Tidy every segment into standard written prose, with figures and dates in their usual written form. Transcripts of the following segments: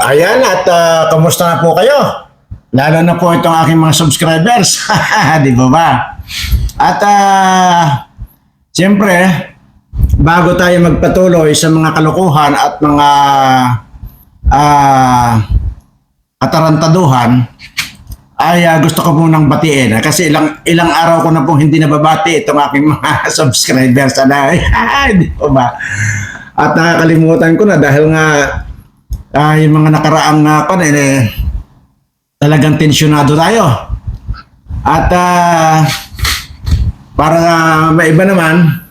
Ayan at kamusta na po kayo? Lalo na po itong aking mga subscribers. Di ba ba? At siyempre, bago tayo magpatuloy sa mga kalokohan at mga atarantaduhan, ay gusto ko munang batiin. Kasi ilang araw ko na pong hindi nababati itong aking mga subscribers. Di ba ba? At nakakalimutan ko na dahil nga yung mga nakaraang talagang tensyonado tayo. At para maiba naman,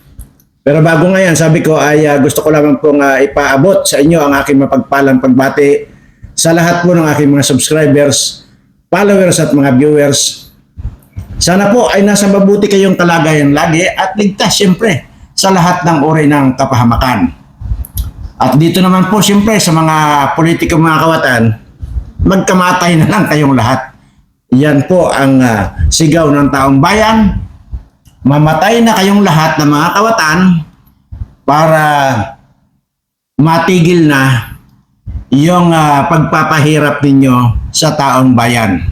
pero bago ngayon, sabi ko ay gusto ko lamang pong ipaabot sa inyo ang aking mapagpalang pagbati sa lahat po ng aking mga subscribers, followers at mga viewers. Sana po ay nasa mabuti kayong kalagayan lagi at ligtas siyempre sa lahat ng uri ng kapahamakan. At dito naman po siyempre sa mga politikong mga kawatan, magkamatay na lang kayong lahat. Yan po ang sigaw ng taong bayan. Mamatay na kayong lahat ng mga kawatan para matigil na yung pagpapahirap ninyo sa taong bayan.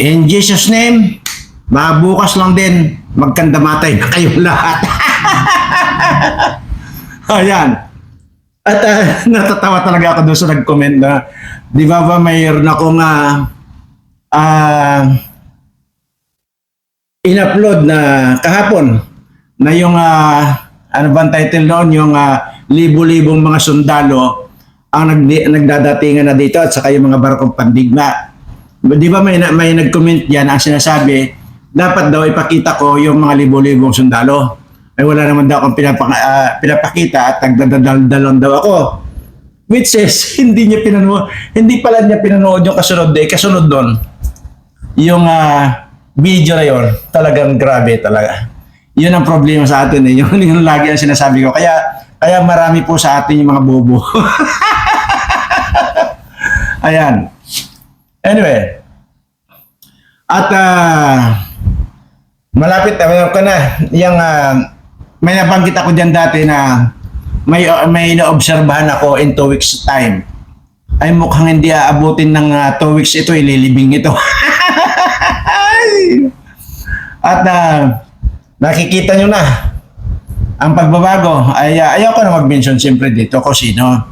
In Jesus' name, mabukas lang din, magkandamatay na kayong lahat. Ayan. At natatawa talaga ako doon sa nag-comment na, di ba mayroon akong in-upload na kahapon na yung, ano bang title noon, yung libo-libong mga sundalo ang nagdadatingan na dito at saka yung mga barkong pandigma. Di ba may nag-comment yan ang sinasabi, dapat daw ipakita ko yung mga libo-libong sundalo. Ay wala naman daw akong pinapakita at nagdadaldalon daw ako. Which is, hindi pala niya pinanood yung kasunod doon. Yung video na yun, talagang grabe talaga. Yun ang problema sa atin eh. Yung lagi ang sinasabi ko. Kaya marami po sa atin yung mga bobo. Ayan. Anyway. At malapit na na yung may nabanggit ako dyan dati na may naobserbahan ako in 2 weeks time. Ay mukhang hindi aabutin ng 2 weeks ito, ililibing ito. At nakikita nyo na ang pagbabago. Ay ayaw ko na mag-mention siyempre dito kung sino.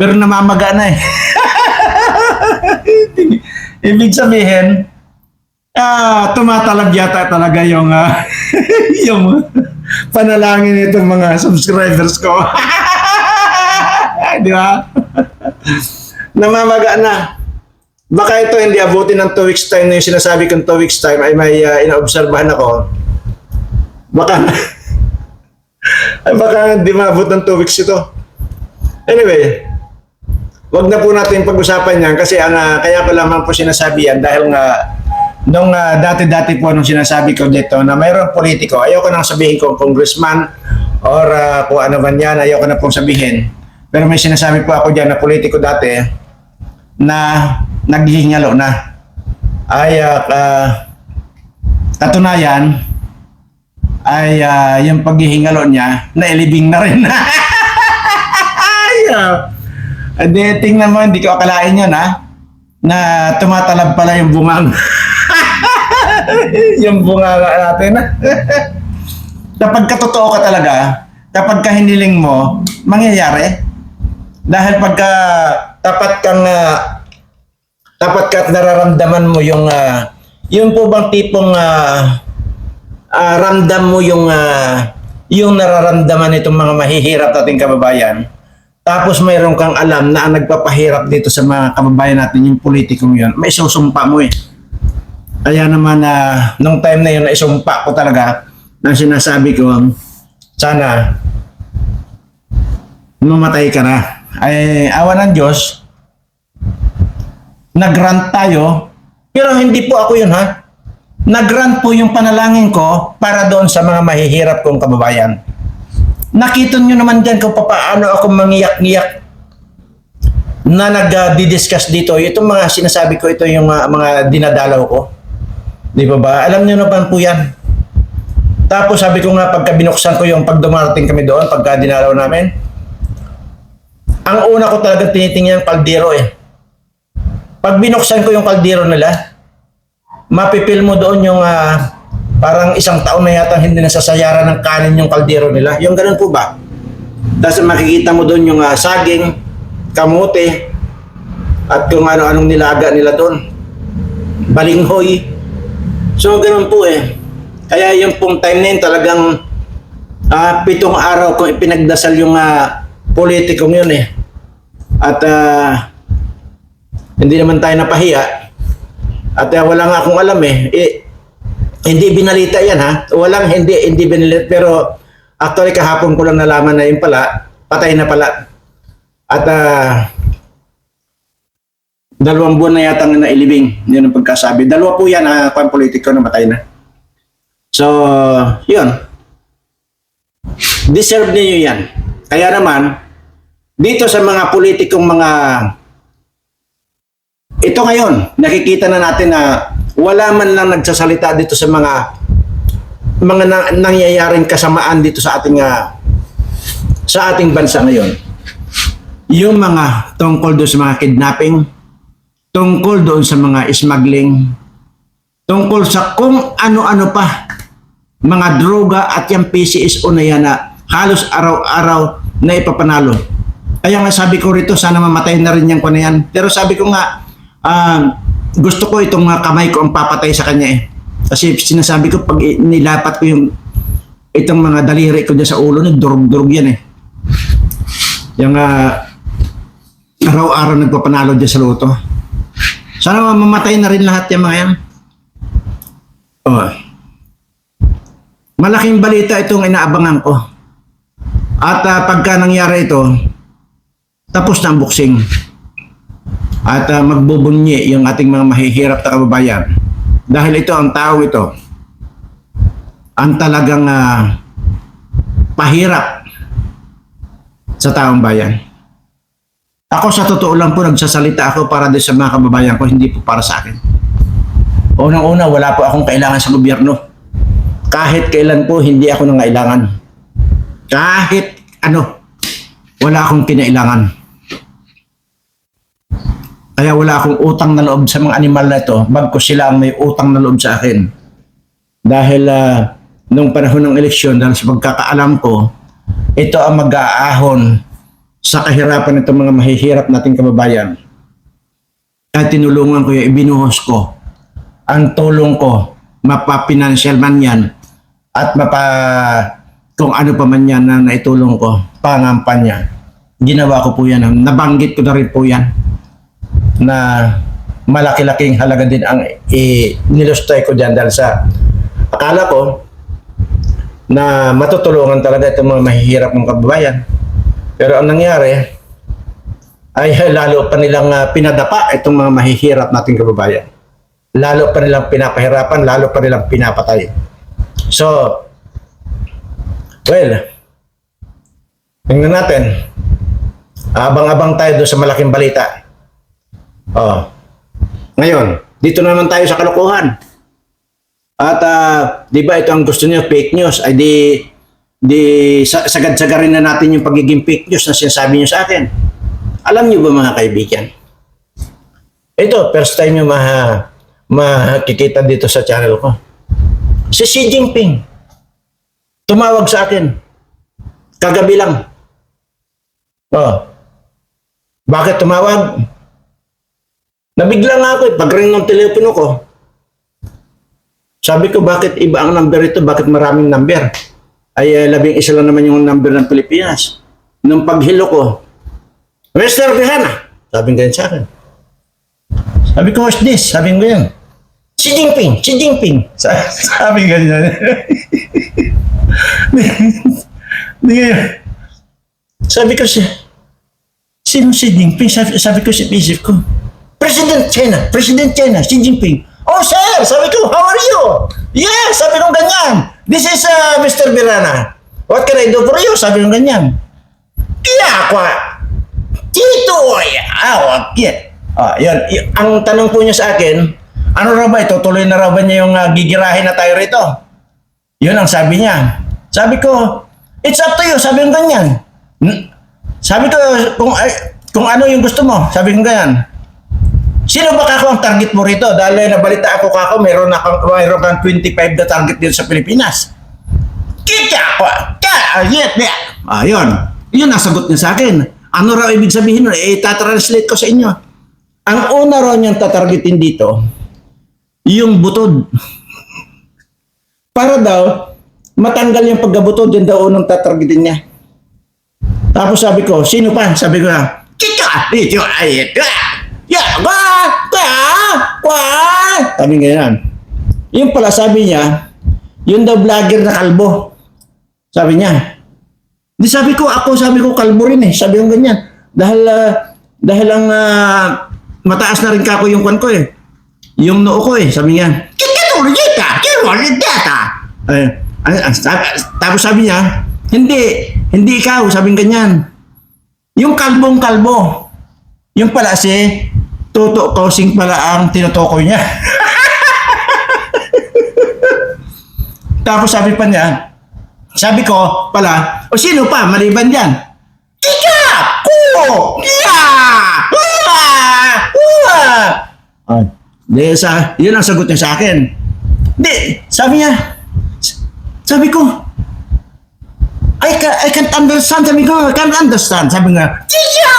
Pero namamaga na eh. Ibig sabihin, tumatalab yata talaga yung yung panalangin nitong mga subscribers ko. Di ba? Namamaga na. Baka ito hindi abutin ng 2 weeks time na yung sinasabi kong 2 weeks time ay may inaobserbahan ako. Baka hindi maabot ng 2 weeks ito. Anyway, wag na po natin pag-usapan yan kasi kaya ko lamang po sinasabi yan dahil nga nung dati-dati po nung sinasabi ko dito na mayroong politiko, ayoko nang sabihin kong congressman or kung ano man yan, ayoko na pong sabihin. Pero may sinasabi po ako dyan na politiko dati na naghihingalo na. Ay katunayan ay yung paghihingalo niya, nailibing na rin. Tingnan mo, hindi ko akalain yun na tumatalab pala yung bungang. Yung bunga natin. Kapag katotoo ka talaga, kapag kahiniling mo, mangyayari. Dahil pagka tapat ka at nararamdaman mo yung po bang tipong ramdam mo yung nararamdaman itong mga mahihirap nating kababayan. Tapos mayroon kang alam na ang nagpapahirap dito sa mga kababayan natin, yung politikong yun, may susumpa mo eh. Kaya naman nung time na yun, isumpa ko talaga na sinasabi ko, sana mamatay ka na. Ay, awa ng Diyos, nag-rant tayo, pero hindi po ako yun Nag-rant po yung panalangin ko para doon sa mga mahihirap kong kababayan. Nakita nyo naman dyan kung paano ako mangiyak-ngiyak na nag-discuss dito. Itong mga sinasabi ko, ito yung mga dinadalaw ko. Di ba? Alam niyo naman po yan. Tapos sabi ko nga pagka binuksan ko yung pag dumarating kami doon, pagka dinalaw namin, ang una ko talaga tinitingnan yung kaldero eh. Pag binuksan ko yung kaldero nila, mapipil mo doon yung parang isang taon na yata hindi nasasayaran ng kanin yung kaldero nila. Yung ganun po ba? Tapos makikita mo doon yung saging, kamote, at kung ano-anong nilaga nila doon. Balinghoy. So ganun po eh. Kaya yung pong time na yun talagang 7 araw kung ipinagdasal yung politikong yun eh. At hindi naman tayo napahiya. At wala nga akong alam eh. Hindi binalita yan ha. Hindi binalita. Pero actually kahapon ko lang nalaman na yun pala, patay na pala. At 2 buwan na yata na nailibing. Yun ang pagkasabi. 2 po yan pang politiko na matay na. So, yun. Deserve niyo yan. Kaya naman, dito sa mga politikong ito ngayon, nakikita na natin na wala man lang nagsasalita dito sa mga nangyayaring kasamaan dito sa ating bansa ngayon. Yung mga tungkol doon sa mga kidnapping, tungkol doon sa mga smuggling, tungkol sa kung ano-ano pa, mga droga at yung PCSO na yan na halos araw-araw na ipapanalo. Kaya nga sabi ko rito, sana mamatay na rin yung na yan. Pero sabi ko nga, gusto ko itong kamay ko ang papatay sa kanya eh. Kasi sinasabi ko, pag nilapat ko itong mga daliri ko dyan sa ulo, durug-durug yan eh. Yung araw-araw nagpapanalo dyan sa loto. Sana mamatay na rin lahat yung mga yan. Oh. Malaking balita itong inaabangan ko. At pagka nangyari ito, tapos na ang boxing. At magbubunyi yung ating mga mahihirap na kababayan. Dahil ito, ang tao ito, ang talagang pahirap sa taong bayan. Ako sa totoo lang po, nagsasalita ako para din sa mga kababayan ko, hindi po para sa akin. Unang-una, wala po akong kailangan sa gobyerno. Kahit kailan po, hindi ako nangailangan. Kahit ano, wala akong kinailangan. Kaya wala akong utang na loob sa mga animal na ito, bagkus sila ang may utang na loob sa akin. Dahil nung panahon ng eleksyon, dahil sa pagkakaalam ko, ito ang mag-aahon sa kahirapan ng mga mahihirap nating kababayan. Kaya tinulungan ko yung ibinuhos ko. Ang tulong ko, mapa-financial man yan, at kung ano pa man yan na naitulong ko, pangampanya. Ginawa ko po yan. Nabanggit ko na rin po yan na malaki-laking halaga din ang nilustay ko dyan dahil sa akala ko na matutulungan talaga itong mga mahihirap ng kababayan. Pero ang nangyari ay lalo pa nilang pinadapa itong mga mahihirap nating kababayan. Lalo pa nilang pinapahirapan, lalo pa nilang pinapatay. So, well, tingnan natin. Abang-abang tayo doon sa malaking balita. Oh. Ngayon, dito naman tayo sa kalokohan. At di ba ito ang gusto niyo, fake news, ay sagad-sagarin na natin yung pagiging fake news na sinasabi niyo sa akin. Alam niyo ba mga kaibigan? Ito, first time niyo makikita dito sa channel ko. Si Xi Jinping tumawag sa akin kagabi lang. Oh. Bakit tumawag? Nabigla nga ako pag-ring ng telepono ko. Sabi ko, bakit iba ang number ito? Bakit maraming number? Ay 11 lang naman yung number ng Pilipinas. Nung paghilo ko, Mr. Vihana, sabi nga sa akin. Sabi ko, what's this? Sabi ko yan. Xi Jinping, Xi Jinping. Sabi nga yan. Sabi ko sino Xi Jinping? Sabi ko si isip ko, President China, Xi Jinping. Oh sir, sabi ko, how are you? Yes, sabi ko ganyan. This is Mr. Birana. What can I do for you? Sabi ko ganyan. Kaya ako, Tito, yun. Ang tanong po niya sa akin, ano raw ba ito? Tuloy na raw ba niya yung gigirahin na tayo rito? Yun ang sabi niya. Sabi ko, it's up to you. Sabi ko ganyan. Sabi ko, kung ano yung gusto mo, sabi ko ganyan. Sino ba kako ang target mo rito? Dahil nabalita ako kako, mayroon kang 25 na target dito sa Pilipinas. Kita ko! Ayun. Yun ang sagot niya sa akin. Ano raw ibig sabihin nun? Itatranslate ko sa inyo. Ang una raw niyang tatargetin dito, yung butod. Para daw, matanggal yung pagkabutod, yun daw unang tatargetin niya. Tapos sabi ko, sino pa? Sabi ko na, kita! Dito! Ayit! Sabi ganyan. Yung pala sabi niya, yun daw vlogger na kalbo. Sabi niya. Di sabi ko kalbo rin eh. Sabi ko ganyan. Dahil ang mataas na rin kako yung kwan ko eh. Yung noo ko eh. Sabi niya, tapos sabi niya, hindi ikaw. Sabi ganyan. Yung kalbong kalbo. Yung pala si Toto Kosing pala ang tinutukoy niya. Tapos sabi pa niya, sabi ko pala, o sino pa maliban diyan? Tika! Ko! Yun ang sagot niya sa akin. Di, sabi niya, sabi ko, I can't understand. Sabi ko, I can't understand. Sabi nga, Tika!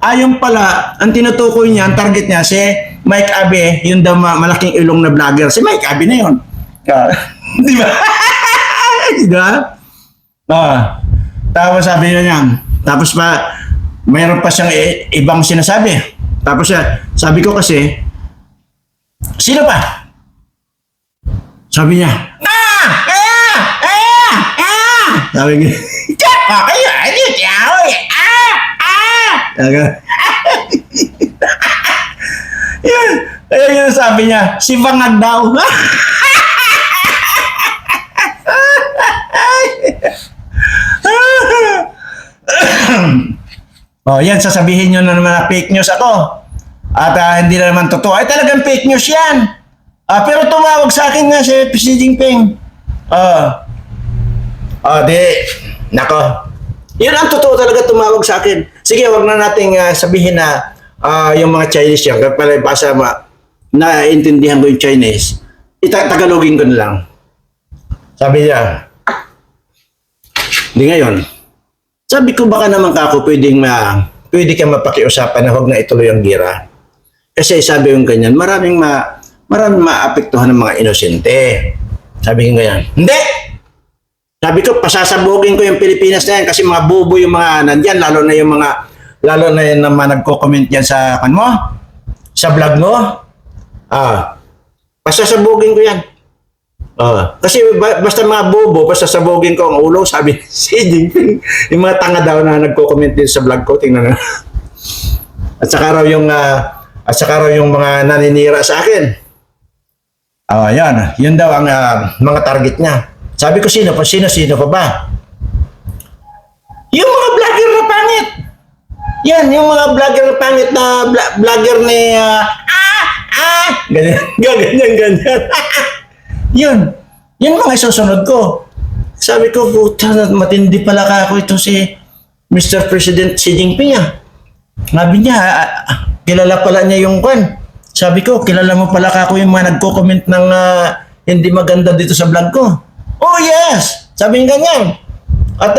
Ayun pala, ang tinutukoy niya, ang target niya, si Mike Abe, yung daw malaking ilong na vlogger. Si Mike Abe na yun. Di ba? Di ba? Tapos sabi niya, tapos pa, mayroon pa siyang ibang sinasabi. Tapos sabi ko kasi, sino pa? Sabi niya, sabi niya, yun sabi niya, si Bangag daw. Yan, sasabihin nyo na naman na fake news ako. At hindi na naman totoo. Ay, talagang fake news yan. Pero tumawag sa akin nga si Xi Jinping. Nako. Yun ang totoo talaga tumawag sa akin. Sige, wag na nating sabihin na yung mga Chinese yan. Kapag basa naintindihan ko yung Chinese, Tagalogin ko na lang. Sabi niya, di ngayon, sabi ko baka naman kako pwede ka mapakiusapan na huwag na ituloy ang gira. Kasi sabi yung ganyan, maraming maapektuhan ng mga inosente. Sabi ko ganyan, hindi! Sabi ko, pasasabugin ko yung Pilipinas na yan kasi mga bubo yung mga nandyan, lalo na yung mga nagko-comment yan sa sa vlog mo. Pasasabugin ko yan. Kasi basta mga bobo, pasasabugin ko ang ulo, sabi si Jinping. Yung mga tanga daw na nagko-comment din sa vlog ko, tingnan na. At saka raw yung mga naninira sa akin. Yan. Yun daw ang mga target niya. Sabi ko, sino pa ba? Yung mga vlogger na pangit. Yan, yung mga vlogger na pangit na vlogger ni ganyan. Yun mga isusunod ko. Sabi ko, puta, matindi pala ako ito si Mr. President Xi Jinping. Sabi niya, kilala pala niya yung kwan. Sabi ko, kilala mo pala ako yung mga nagko-comment ng hindi maganda dito sa vlog ko. Oh yes! Sabi niya ganyan. At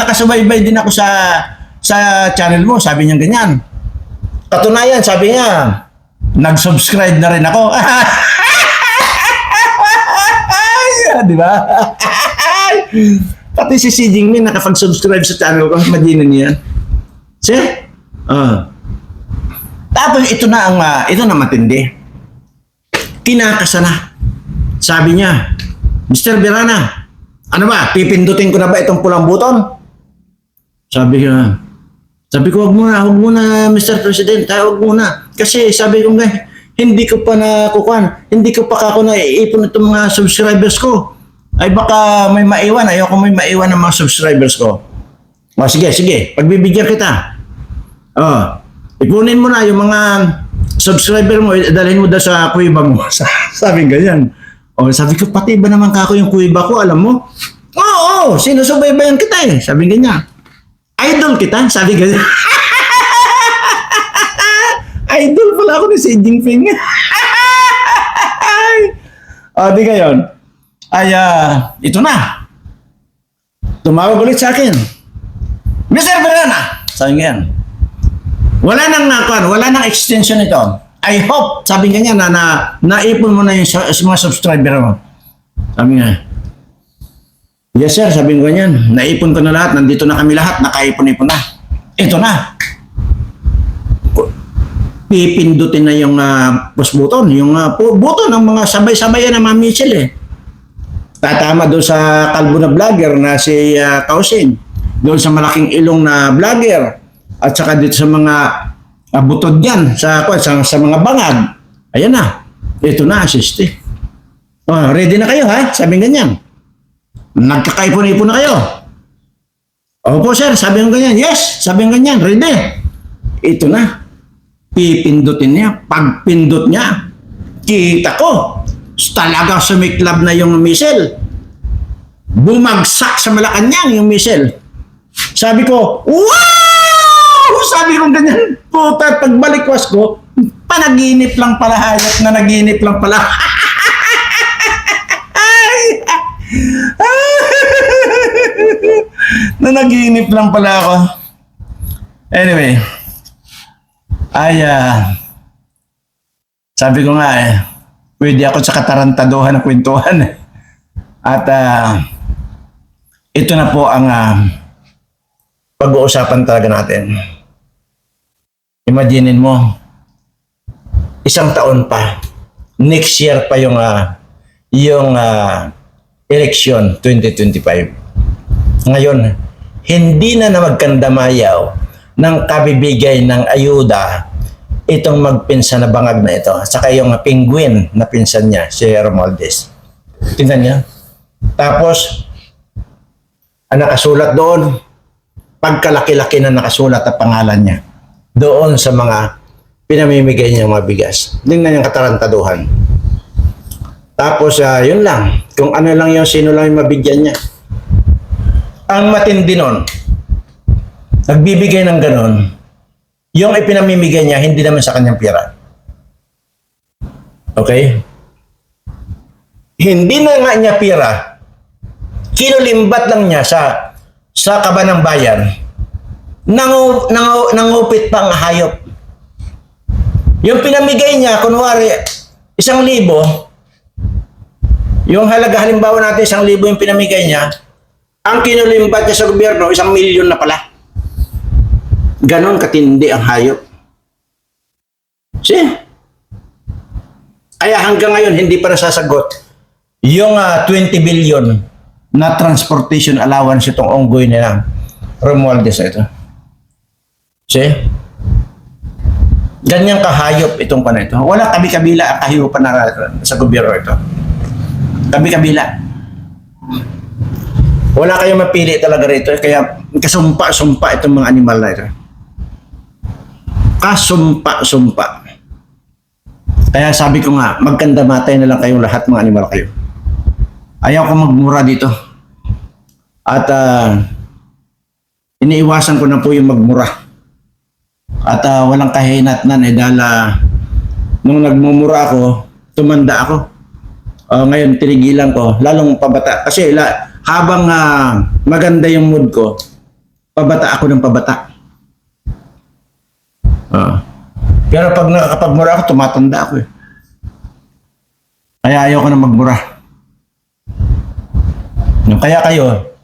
nakasubaybay din ako sa channel mo. Sabi niya ganyan. Katunayan, sabi niya, nag-subscribe na rin ako. Di ba? Pati si Xi Jinping nakapag-subscribe sa channel ko. Imagine niya. See? Tapos ito na matindi. Kinakasa na. Sabi niya, Mr. Birana, ano ba? Pipindutin ko na ba itong pulang buton? Sabi ko, wag muna, Mr. President, wag muna. Kasi sabi ko nga, hindi ko pa ako naiipon itong mga subscribers ko. Ay baka may maiwan, ayoko may maiwan ng mga subscribers ko. Sige, pagbibigyan kita. Ipunin mo na yung mga subscriber mo, dalhin mo daw sa kuiba mo. Sabi ganyan. Sabi ko, pati ba naman kako yung kuiba ko, alam mo? Oo, sinusubaybayan kita eh. Sabi ganyan. Idol kita, sabi ganyan. Idol pala ako ni Xi Jinping. O, di ngayon. Ay, ito na. Tumawag ulit sa akin. Mr. Verana, sabi ganyan. Wala nang extension ito. I hope, sabi ganyan, na naipon mo na yung mga subscriber mo. Sabi nga, yes sir, sabi ko ganyan. Naipon ko na lahat, nandito na kami lahat, nakaipon-ipon na. Ito na. Pipindutin na yung push button, yung button ng mga sabay-sabayan na mga missile eh. Tatama doon sa kalbo na vlogger na si Kausin, doon sa malaking ilong na vlogger, at saka dito sa mga butod yan, sa mga bangag. Ayan na. Ito na, assist eh. Oh, ready na kayo ha? Sabi ganyan. Nagkakaipon-ipon na kayo. Opo sir, sabi ng ganyan. Yes, sabi ng ganyan. Ready. Ito na. Pipindutin niya. Pagpindot niya, kita ko. Talagang sumiklab na yung missile. Bumagsak sa Malacanang yung missile. Sabi ko, wow! Sabi ko ganyan. Puta, pagbalik-was ko, panaginip lang pala, hayop na naginip lang pala. Nanaginip lang pala ako. Anyway, sabi ko nga pwede ako sa katarantaduhan ng kwentuhan. At ito na po ang pag-uusapan talaga natin. Imaginin mo, isang taon pa, next year pa yung election 2025. Ngayon, hindi na magkandamayaw ng kabibigay ng ayuda itong magpinsan na bangag na ito. Saka yung penguin na pinsan niya, si Romualdez. Tingnan niya. Tapos, ang nakasulat doon, pagkalaki-laki na nakasulat ang pangalan niya doon sa mga pinamimigay niya mga bigas. Tingnan yung katarantaduhan. Tapos, yun lang. Kung ano lang yung sino lang yung mabigyan niya. Ang matindi nun, nagbibigay ng ganon, yung ipinamimigay niya, hindi naman sa kanyang pera. Okay? Hindi na nga niya pera, kinulimbat lang niya sa kaba ng bayan, nangupit pang hayop. Yung pinamigay niya, kunwari, 1,000, yung halaga halimbawa natin 1,000 yung pinamigay niya, ang kinulimbat niya sa gobyerno, 1,000,000 na pala. Ganon katindi ang hayop. See? Kaya hanggang ngayon, hindi pa nasasagot yung 20 billion na transportation allowance itong onggoy nila Romualdez na ito. See? Ganyang kahayop itong pana ito. Wala kabi-kabila ang kahayupan na sa gobyerno ito. Kabi-kabila. Wala kayong mapili talaga rito. Kaya kasumpa-sumpa itong mga animal na ito. Kasumpa-sumpa. Kaya sabi ko nga, magkandamatay na lang kayong lahat mga animal kayo. Ayaw ko magmura dito. At iniiwasan ko na po yung magmura. At walang kahinatnan dahil nung nagmumura ako, tumanda ako. Ngayon tinigilan ko, lalong pabata. Kasi habang maganda yung mood ko, pabata ako ng pabata. Pero pag nakakapagmura ako, tumatanda ako eh. Kaya ayaw ko na magmura. Kaya kayo,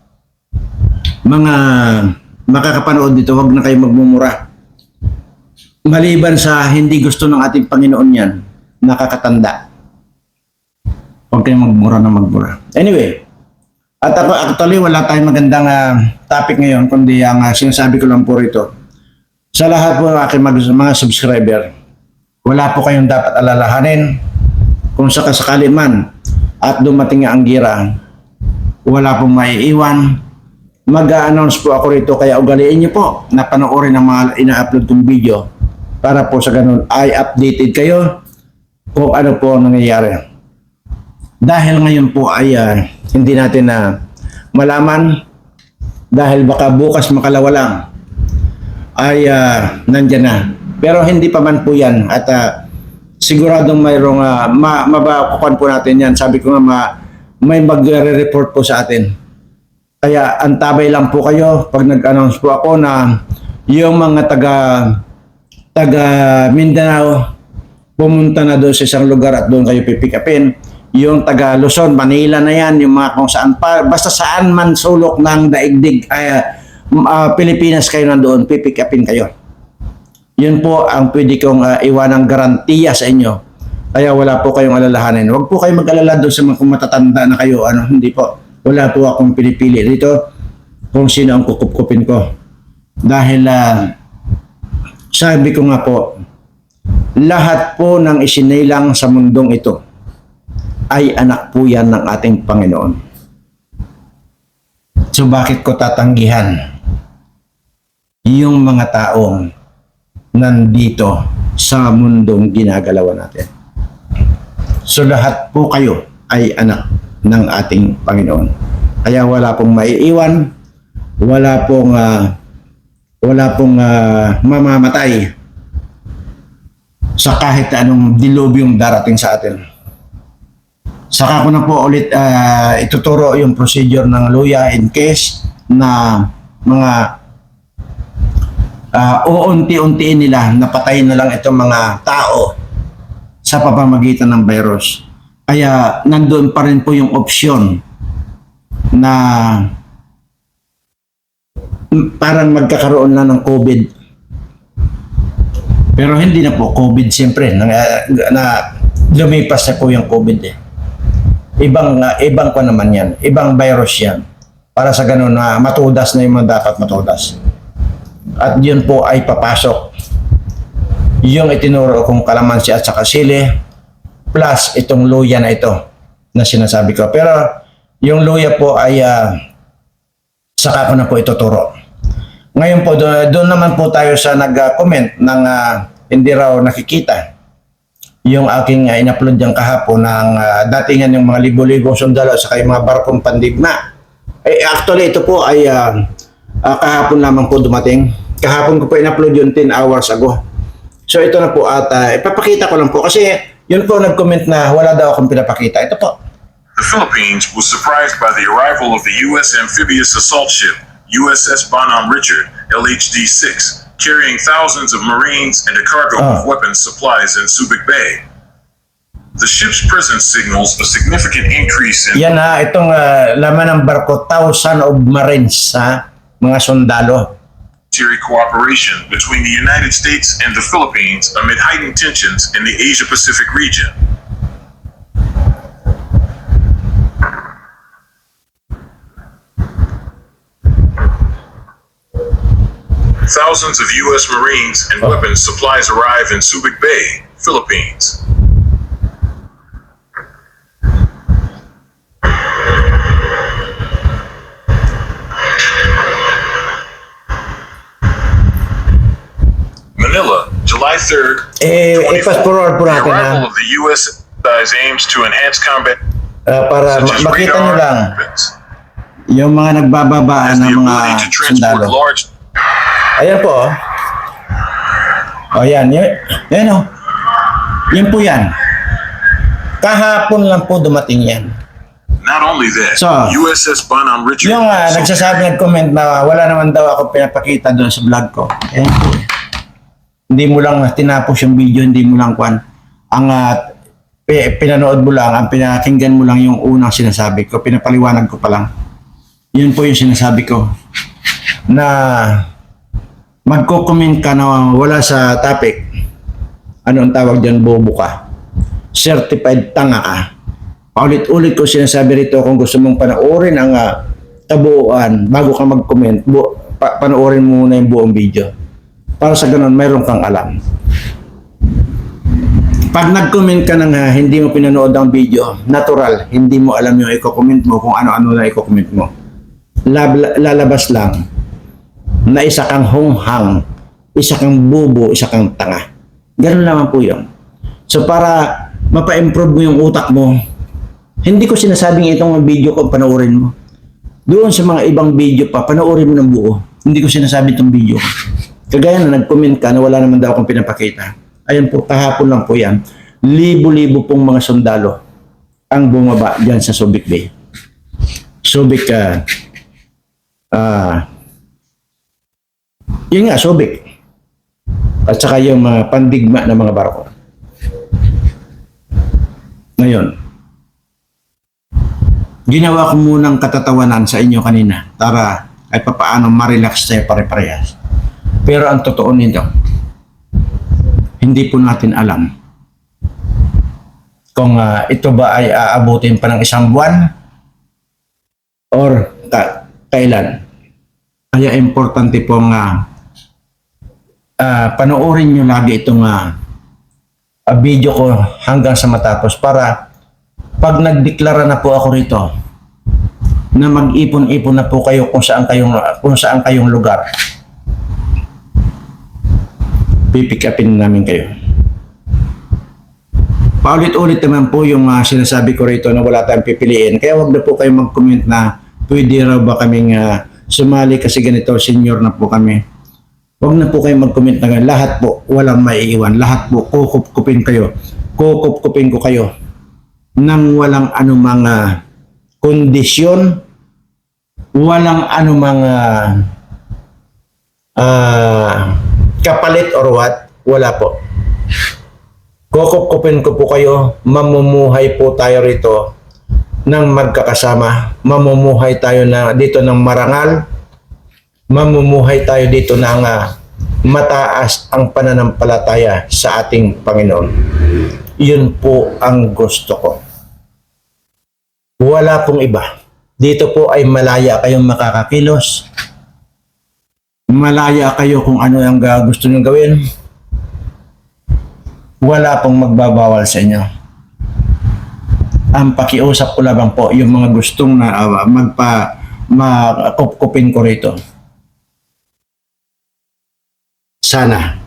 mga makakapanood dito, huwag na kayo magmumura. Maliban sa hindi gusto ng ating Panginoon yan, nakakatanda. Huwag kayong magmura na magmura. Anyway, at actually wala tayong magandang topic ngayon, kundi ang sinasabi ko lang po rito. Sa lahat po ng aking mga subscriber, wala po kayong dapat alalahanin kung sakasakali man at dumating ang gira, wala pong maiiwan. Mag-a-announce po ako rito, kaya ugaliin niyo po na panoorin ang mga ina-upload kong video para po sa ganun ay updated kayo kung ano po ang nangyayari. Dahil ngayon po ay hindi natin malaman dahil baka bukas makalawa lang ay nandyan na. Pero hindi pa man po yan at siguradong mayroong mabakukan po natin yan. Sabi ko nga may magre-report po sa atin. Kaya antabay lang po kayo pag nag-announce po ako na yung mga taga Mindanao pumunta na doon sa isang lugar at doon kayo pipick upin. Yung taga Luzon, Manila na yan, yung mga kung saan pa, basta saan man sulok ng daigdig, Pilipinas kayo nandoon, pipick upin kayo. Yun po ang pwede kong iwanang garantiya sa inyo. Kaya wala po kayong alalahanin. Huwag po kayong mag-alala doon sa mga matatanda na kayo. Hindi po. Wala po akong pinipili dito kung sino ang kukupkupin ko. Dahil sabi ko nga po, lahat po ng isinilang sa mundong ito ay anak po yan ng ating Panginoon. So bakit ko tatanggihan yung mga taong nandito sa mundong ginagalawan natin? So lahat po kayo ay anak ng ating Panginoon. Kaya wala pong maiiwan, wala pong mamamatay sa kahit anong dilubyong darating sa atin. Saka ko na po ulit ituturo yung procedure ng luya in case na mga uunti-untiin nila napatayin na lang itong mga tao sa pamamagitan ng virus. Kaya nandoon pa rin po yung opsyon na parang magkakaroon na ng COVID. Pero hindi na po COVID siyempre na lumipas na po yung COVID eh. Ibang pa naman yan. Ibang virus yan. Para sa ganun na matudas na yung mga dapat matudas. At yun po ay papasok. Yung itinuro kong kalamansi at saka sili plus itong luya na ito na sinasabi ko. Pero yung luya po ay saka ko na po ituturo. Ngayon po, doon naman po tayo sa nag-comment ng hindi raw nakikita yung aking in-upload yung kahapon ng datingan yung mga libo-libong sundalo sa yung mga barkong pandigma. Actually, ito po ay kahapon lamang po dumating. Kahapon ko po in-upload yung 10 hours ago. So ito na po at ipapakita ko lang po kasi yun po nag-comment na wala daw akong pinapakita. Ito po. The Philippines was surprised by the arrival of the U.S. amphibious assault ship USS Bonhomme Richard, LHD-6, carrying thousands of Marines and a cargo of weapons supplies in Subic Bay. The ship's presence signals a significant increase in Yan itong laman ng barko, 1,000 of Marines, mga sundalo. military cooperation between the United States and the Philippines amid heightened tensions in the Asia-Pacific region. Thousands of U.S. Marines and weapons supplies arrive in Subic Bay, Philippines. Manila, July 3rd, 2024. Fast-forward po The natin arrival of the U.S. aims to enhance combat para such as makita nyo radar lang weapons, yung mga nagbababaan the ng mga ability to transport sundalo. large Ayan po. Yan. Yan o. Yan po yan. Kahapon lang po dumating yan. Not only that, So, USS Bonhomme Richard Yung also nagsasabi, nag-comment na wala naman daw ako pinapakita doon sa vlog ko. Ayan po. Hindi mo lang tinapos yung video, hindi mo lang kwan. Ang pinanood mo lang, ang pinakinggan mo lang yung unang sinasabi ko. Pinapaliwanag ko pa lang. Yun po yung sinasabi ko. Na magko-comment ka na wala sa topic. Ano ang tawag dyan? Bobo ka. Certified tanga ka. Paulit-ulit ko sinasabi rito kung gusto mong panoorin ang tabuuan bago ka mag-comment, panoorin mo muna yung buong video. Para sa ganun, mayroon kang alam. Pag nag-comment ka ng hindi mo pinanood ang video, natural, hindi mo alam yung i-comment mo kung ano-ano na i-comment mo. Lalabas lang na isa kang honghang, isa kang bubo, isa kang tanga. Ganun naman po yun. So para mapa-improve mo yung utak mo, hindi ko sinasabing itong video ko panoorin mo. Doon sa mga ibang video pa, panoorin mo ng buo. Hindi ko sinasabi itong video. Kagaya na nag-comment ka na wala naman daw akong pinapakita. Ayan po, kahapon lang po yan. Libo-libo pong mga sundalo ang bumaba dyan sa Subic Bay. Subic, yun nga, Subic. At saka yung mga pandigma ng mga barko. Ngayon, ginawa ko munang katatawanan sa inyo kanina para ay papaano ma-relax tayo pare-parehas. Pero ang totoo nito, hindi po natin alam kung ito ba ay aabutin pa ng isang buwan or kailan. Kaya importante pong panoorin nyo lagi itong video ko hanggang sa matapos para pag nagdeklara na po ako rito na mag-ipon-ipon na po kayo kung saan kayong lugar, pipick upin namin kayo. Paulit-ulit naman po yung sinasabi ko rito na wala tayong pipiliin. Kaya wag na po kayo mag-comment na pwede raw ba kaming sumali kasi ganito, senior na po kami. Wag na po kayo mag-comment na lahat po, walang maiiwan. Lahat po, kukup-kupin kayo. Kukup-kupin ko kayo nang walang anumang kondisyon, walang anumang kapalit or what, wala po. Kukup-kupin ko po kayo, mamumuhay po tayo rito ng magkakasama, mamumuhay tayo dito ng marangal, mamumuhay tayo dito ng mataas ang pananampalataya sa ating Panginoon. Yun po ang gusto ko. Wala pong iba. Dito po ay malaya kayong makakakilos. Malaya kayo kung ano ang gusto nyo gawin. Wala pong magbabawal sa inyo. Ang pakiusap ko lamang po yung mga gustong na makupkupin ko rito. Sana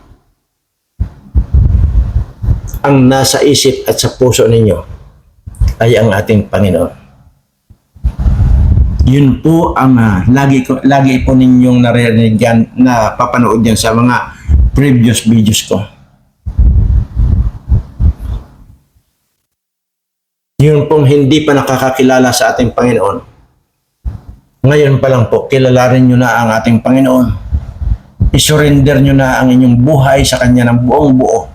ang nasa isip at sa puso ninyo ay ang ating Panginoon. Yun po ang lagi po ninyong naririnig yan, na papanood yan sa mga previous videos ko. Yun pong hindi pa nakakakilala sa ating Panginoon. Ngayon pa lang po, kilalanin nyo na ang ating Panginoon. I-surrender nyo na ang inyong buhay sa Kanya ng buong buo.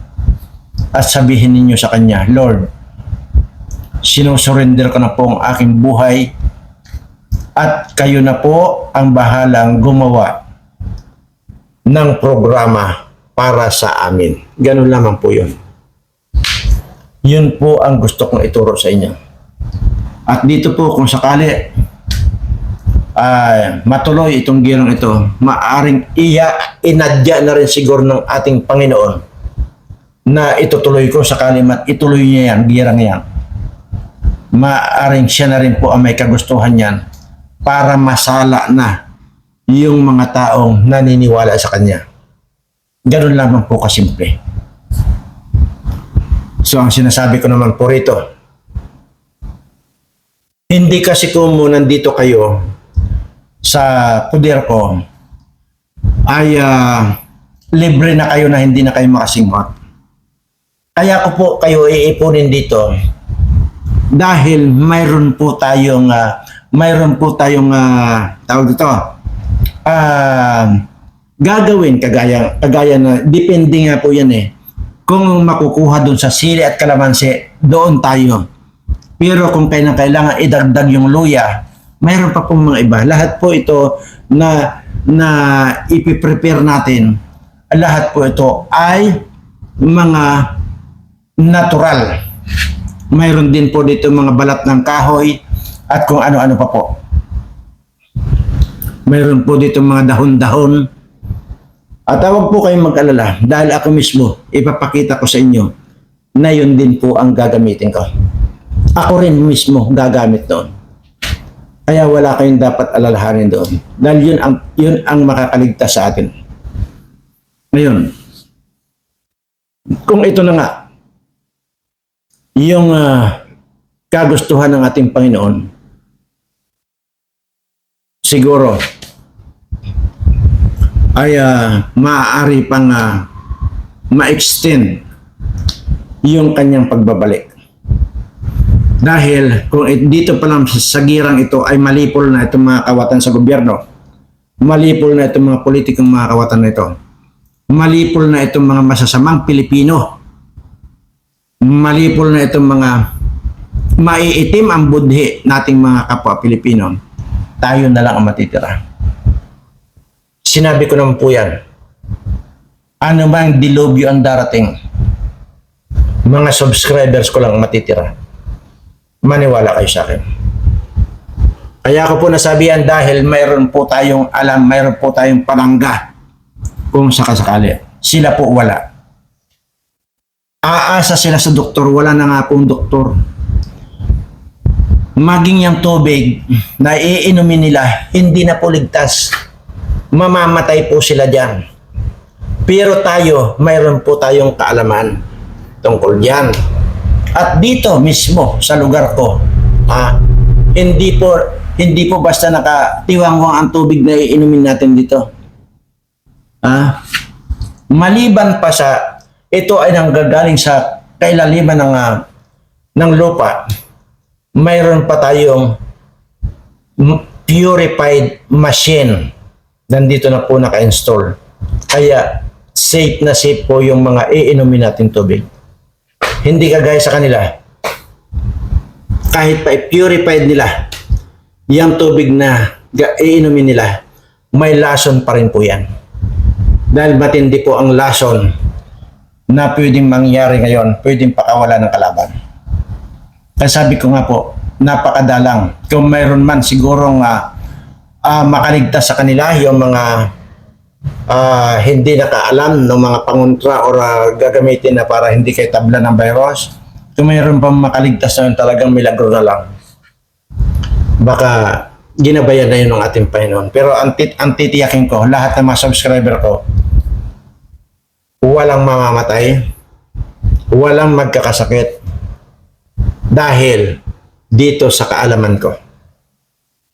At sabihin ninyo sa Kanya, Lord, sinusurrender ko na po ang aking buhay at kayo na po ang bahalang gumawa ng programa para sa amin. Ganun lamang po yun. Yun po ang gusto kong ituro sa inyo. At dito po kung sakali matuloy itong girang ito, maaring inadya na rin siguro ng ating Panginoon na itutuloy ko sakali ituloy niya yan, girang yan. Maaring siya na rin po ang may kagustuhan yan para masala na yung mga taong naniniwala sa Kanya. Ganun lamang po kasimple. So ang sinasabi ko naman po rito, hindi kasi kung nandito kayo sa poder ko ay libre na kayo na hindi na kayo makasingot. Kaya ko po kayo iipunin dito dahil mayroon po tayong tawag dito gagawin kagaya na depende nga po yan kung makukuha doon sa sili at kalamansi, doon tayo. Pero kung kailangan idagdag yung luya, mayroon pa pong mga iba. Lahat po ito na ipiprepare natin, lahat po ito ay mga natural. Mayroon din po dito mga balat ng kahoy at kung ano-ano pa po. Mayroon po dito mga dahon-dahon. At huwag po kayong mag-alala dahil ako mismo ipapakita ko sa inyo na yun din po ang gagamitin ko. Ako rin mismo gagamit doon. Kaya wala kayong dapat alalahanin doon. Dahil yun ang makakaligtas sa atin. Ngayon, kung ito na nga, yung kagustuhan ng ating Panginoon, siguro ay maaari pang ma-extend yung kanyang pagbabalik. Dahil kung dito pa lang sa girang ito ay malipol na itong mga kawatan sa gobyerno, malipol na itong mga politikong mga kawatan na ito, malipol na itong mga masasamang Pilipino, malipol na itong mga maiitim ang budhi nating mga kapwa Pilipino, tayo na lang ang matitira. Sinabi ko naman po yan, ano bang dilubyo ang darating, mga subscribers ko lang ang matitira. Maniwala kayo sa akin. Kaya ako po nasabihan dahil mayroon po tayong alam, mayroon po tayong palangga kung sakasakali. Sila po wala. Aasa sila sa doktor, wala na nga pong doktor. Maging yung tubig na iinumin nila, hindi na po ligtas. Mamamatay po sila dyan. Pero tayo, mayroon po tayong kaalaman tungkol dyan. At dito mismo sa lugar ko, hindi po basta nakatiwangwang ang tubig na iinumin natin dito. Maliban pa sa ito ay nanggagaling sa kailaliman ng lupa, mayroon pa tayong purified machine. Nandito na po naka-install. Kaya safe na safe po yung mga iinumin natin tubig. Hindi kagaya sa kanila. Kahit pa i-purified nila, yung tubig na iinumin nila, may lason pa rin po yan. Dahil matindi po ang lason na pwedeng mangyari ngayon, pwedeng pakawala ng kalaban. Kaya sabi ko nga po, napakadalang. Kung mayroon man sigurong makaligtas sa kanila, yung mga hindi nakaalam ng mga pangontra o gagamitin na para hindi kayo tabla ng virus. Kung mayroon pang makaligtas na yun, talagang milagro na lang. Baka ginabayan na yun ng ating Panginoon. Pero ang titiyakin ko, lahat ng mga subscriber ko, walang mamamatay, walang magkakasakit dahil dito sa kaalaman ko.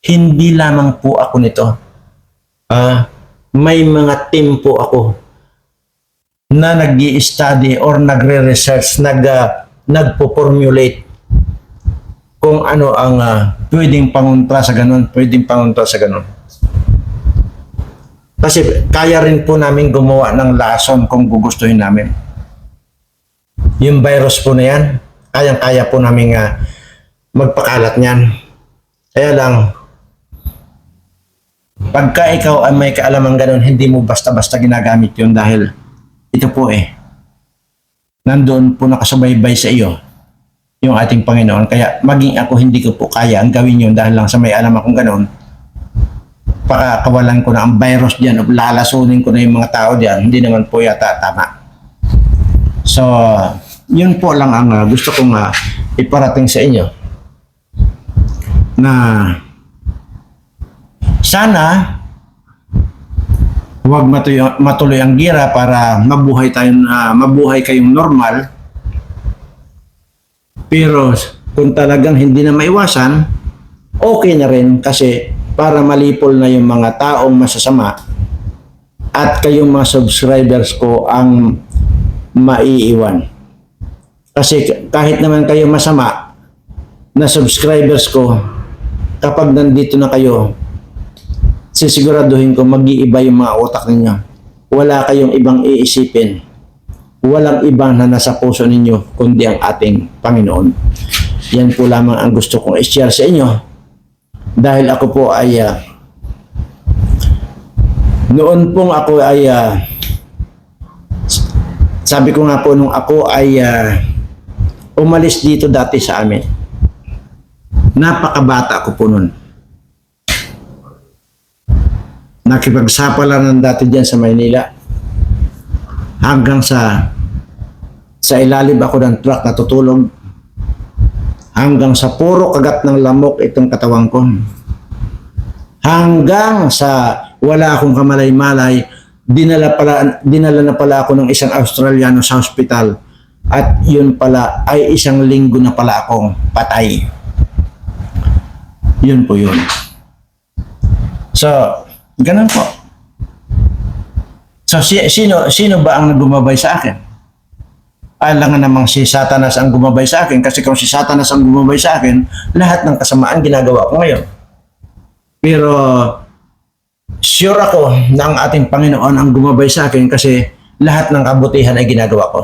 Hindi lamang po ako nito. May mga team po ako na nag-i-study or nagre-research, nagpo-formulate kung ano ang pwedeng pangontra sa ganun, pwedeng pangontra sa ganun. Kasi kaya rin po namin gumawa ng lason kung gugustuhin namin. Yung virus po na yan, kayang-kaya po namin magpakalat niyan. Kaya lang, pagka ikaw ay may kaalaman ganun, hindi mo basta-basta ginagamit yun dahil ito po nandoon po nakasubaybay sa iyo yung ating Panginoon. Kaya maging ako hindi ko po kaya ang gawin yun dahil lang sa may alam akong ganun. Pakakawalan ko na ang virus dyan o lalasunin ko na yung mga tao dyan, hindi naman po yata tama. So, yun po lang ang gusto kong iparating sa inyo na sana huwag matuloy ang gira para mabuhay kayong normal. Pero kung talagang hindi na maiwasan, okay na rin kasi para malipol na yung mga taong masasama at kayong mga subscribers ko ang maiiwan. Kasi kahit naman kayo masama na subscribers ko, kapag nandito na kayo, sisiguraduhin ko mag-iiba yung mga utak ninyo. Wala kayong ibang iisipin. Walang ibang na nasa puso ninyo kundi ang ating Panginoon. Yan po lamang ang gusto kong i-share sa inyo. Dahil ako po ay noon pong ako ay sabi ko nga po nung ako ay umalis dito dati sa amin. Napakabata ko po noon. Nakipagsapalaran dati dyan sa Maynila. Hanggang sa ilalim ako ng truck natutulog. Hanggang sa puro kagat ng lamok itong katawan ko. Hanggang sa wala akong kamalay-malay, dinala na pala ako ng isang Australiano sa hospital. At yun pala ay isang linggo na pala akong patay. Yun po yun. So, ganun po. So, sino ba ang nagumabay sa akin? Alangan namang si Satanas ang gumabay sa akin, kasi kung si Satanas ang gumabay sa akin, lahat ng kasamaan ginagawa ko ngayon. Pero sure ako na ang ating Panginoon ang gumabay sa akin, kasi lahat ng kabutihan ay ginagawa ko.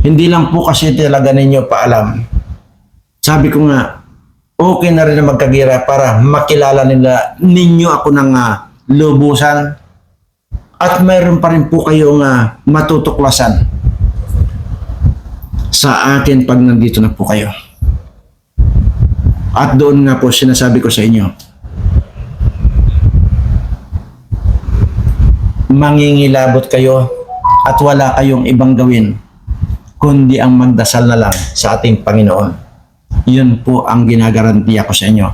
Hindi lang po kasi talaga ninyo paalam. Sabi ko nga, okay na rin na magkagira para makilala ninyo ako ng lubusan, at mayroon pa rin po kayong matutuklasan sa akin pag nandito na po kayo. At doon nga po sinasabi ko sa inyo, mangingilabot kayo at wala kayong ibang gawin kundi ang magdasal na lang sa ating Panginoon. Yun po ang ginagarantiya ko sa inyo.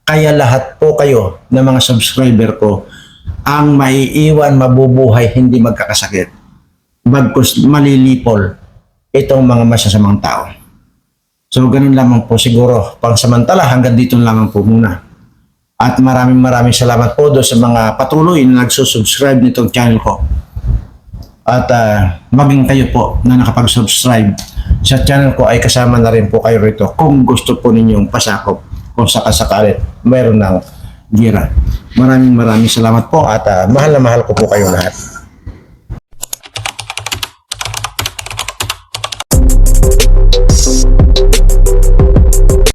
Kaya lahat po kayo na mga subscriber ko ang maiiwan, mabubuhay, hindi magkakasakit. Bagkus malilipol itong mga masasamang tao. So ganun lamang po siguro pangsamantala, hanggang dito lamang po muna. At maraming salamat po doon sa mga patuloy na nagsusubscribe nitong channel ko. At maging kayo po na nakapag-subscribe sa channel ko ay kasama na rin po kayo rito kung gusto po ninyong pasakop kung sakasakalit mayroon ng gira. Maraming salamat po at mahal na mahal ko po kayo lahat.